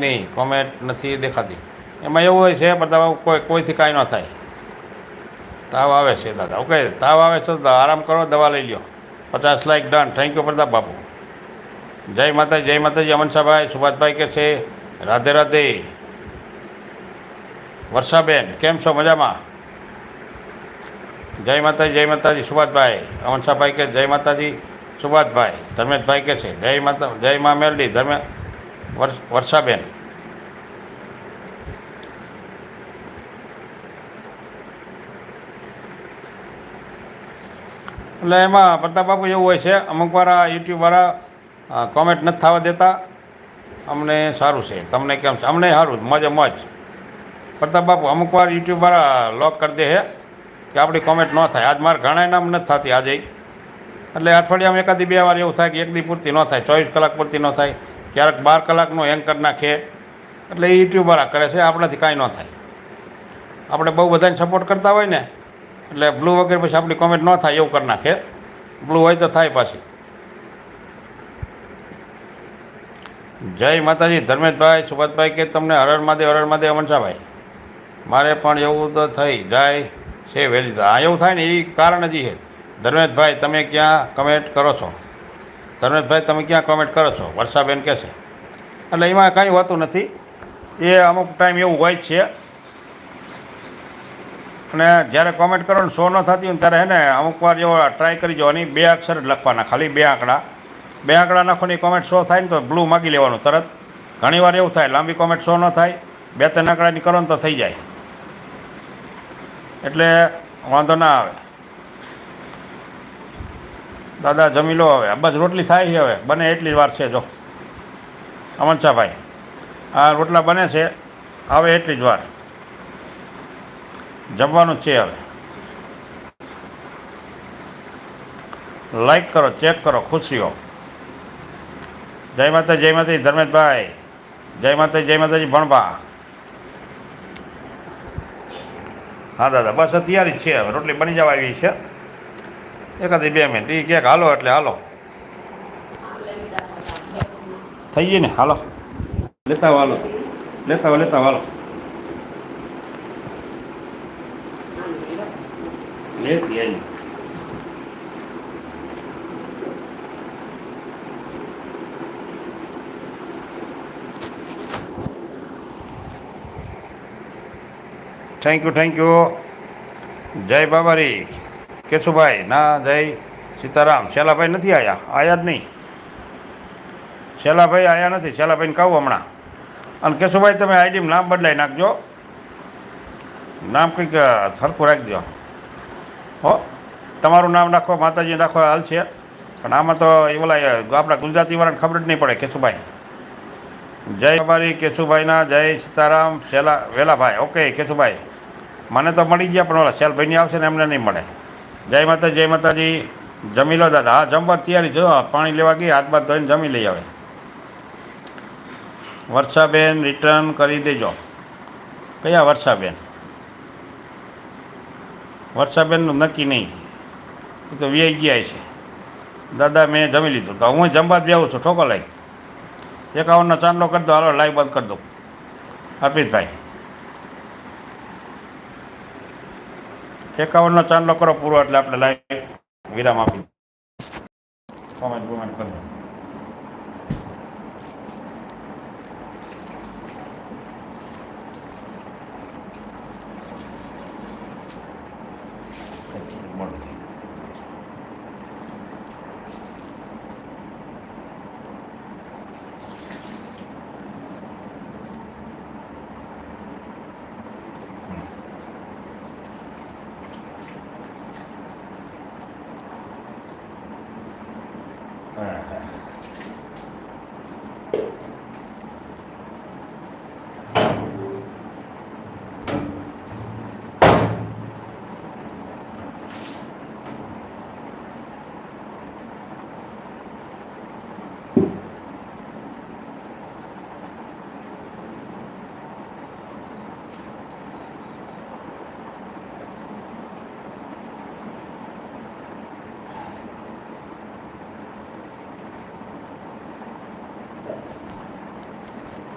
નહીં, કોમેન્ટ નથી દેખાતી. એમાં એવું હોય છે બધા કોઈથી કાંઈ ન થાય. તાવ આવે છે દાદા. ઓકે, તાવ આવે છે તો આરામ કરો, દવા લઈ લ્યો. 50 like done. Thank you Pratap બાપુ. જય માતાજી અમનસાભાઈ. સુભાષભાઈ કે છે રાધે રાધે. વર્ષાબેન કેમ છો? મજામાં? જય માતાજી સુભાષભાઈ. અમનસાભાઈ કે જય માતાજી સુભાષભાઈ. ધર્મેશભાઈ કે છે જય મા મેલડી. વર્ષાબેન. એટલે એમાં પ્રતાપ બાપુ એવું હોય છે, અમુક વાર યુટ્યુબવાળા કોમેન્ટ નથી થવા દેતા. અમને સારું છે, તમને કેમ છે? અમને સારું, મોજ. પ્રતાપ બાપુ અમુક વાર યુટ્યુબવાળા લોક કરી દે છે કે આપણી કોમેન્ટ ન થાય. આજ મારે ઘણા નામ નથી થતી આજે. એટલે અઠવાડિયામાં એકાદી 2 વાર એવું થાય કે એક દી પૂરતી ન થાય, 24 કલાક પૂરતી ન થાય, ક્યારેક 12 કલાકનો એન્કર નાખે. એટલે એ યુટ્યુબવાળા કરે છે, આપણાથી કાંઈ ન થાય. આપણે બહુ બધાને સપોર્ટ કરતા હોય ને એટલે બ્લુ વગેરે પછી આપણી કોમેન્ટ ન થાય એવું કરી નાખે. બ્લુ હોય તો થાય પાછી. જય માતાજી ધર્મેશભાઈ. સુભાષભાઈ કે તમને હર હર મહાદેવ અમનસાભાઈ. મારે પણ એવું તો થઈ જાય છે વહેલી. હા, એવું થાય ને એ કારણ જ છે. ધર્મેશભાઈ તમે ક્યાં કમેન્ટ કરો છો? વર્ષાબેન કહે છે. એટલે એમાં કાંઈ હોતું નથી. એ અમુક ટાઈમ એવું હોય જ છે. અને જ્યારે કોમેન્ટ કરો ને શો ન થતી હોય ને ત્યારે એને અમુક વાર જેવો ટ્રાય કરી જવાની. 2 અક્ષર જ લખવાના, ખાલી 2 આંકડા નાખો ને કોમેન્ટ શો થાય ને તો બ્લુ માગી લેવાનું તરત. ઘણી વાર એવું થાય, લાંબી કોમેન્ટ શો ન થાય, 2-3 આંકડાની કરો ને તો થઈ જાય. એટલે વાંધો ના આવે. દાદા જમી લો હવે. બસ રોટલી થાય છે હવે, બને એટલી વાર છે. જો અમનસાભાઈ, આ રોટલા બને છે, આવે એટલી જ વાર. જમવાનું જ છે હવે. લાઈક કરો, ચેક કરો, ખુશીઓ. જય માતાજી ધર્મેશભાઈ. જય માતાજી ભણભા. હા દાદા, બસ તૈયારી જ છે હવે. રોટલી બની જવા આવી છે. એકાદી 2 મિનિટ. એ ક્યાંક હાલો એટલે હાલો. થઈ ગઈ ને? હાલો, લેતા હાલો, હાલો. લેતી આવી. Thank you. જય બાબારી. કેશુભાઈ ના, જય સીતારામ. શેલાભાઈ નથી આયા જ નહીં. શેલાભાઈ આયા નથી. શેલાભાઈને કહું હમણાં. અને કેશુભાઈ તમે આઈડીમાં નામ બદલાઈ નાખજો. નામ કંઈક સરખું રાખી દો. હો, તમારું નામ રાખો, માતાજી રાખો, હાલ છે. પણ આમાં તો એ ઓલા આપણા ગુજરાતીવાળાને ખબર જ નહીં પડે. કેશુભાઈ જય બાબારી. કેશુભાઈના જય સીતારામ. વેલાભાઈ. ઓકે કેશુભાઈ, મને તો મળી ગયા, પણ ઓલા શેલભાઈની આવશે ને એમને નહીં મળે. જય માતાજી. જમી લો દાદા. હા, જમવા તૈયારી. જો પાણી લેવા ગઈ, હાથ બાથ ધોઈને જમી લઈ આવે. વર્ષાબેન રિટર્ન કરી દેજો. કયા વર્ષાબેન? વર્ષાબેનનું નક્કી નહીં, એ તો વ્યાઈ ગયા છે. દાદા મેં જમી લીધું. તો હું જમવા જ બેહું છું. ઠોકો લાઈક 51નો ચાંદલો કરી દો. હાલો લાઈવ બંધ કરી દો. અર્પિતભાઈ 51નો ચાંદલો કરો પૂરો એટલે આપણે લાઈવ વિરામ આપી. કોમેન્ટ કરી દો.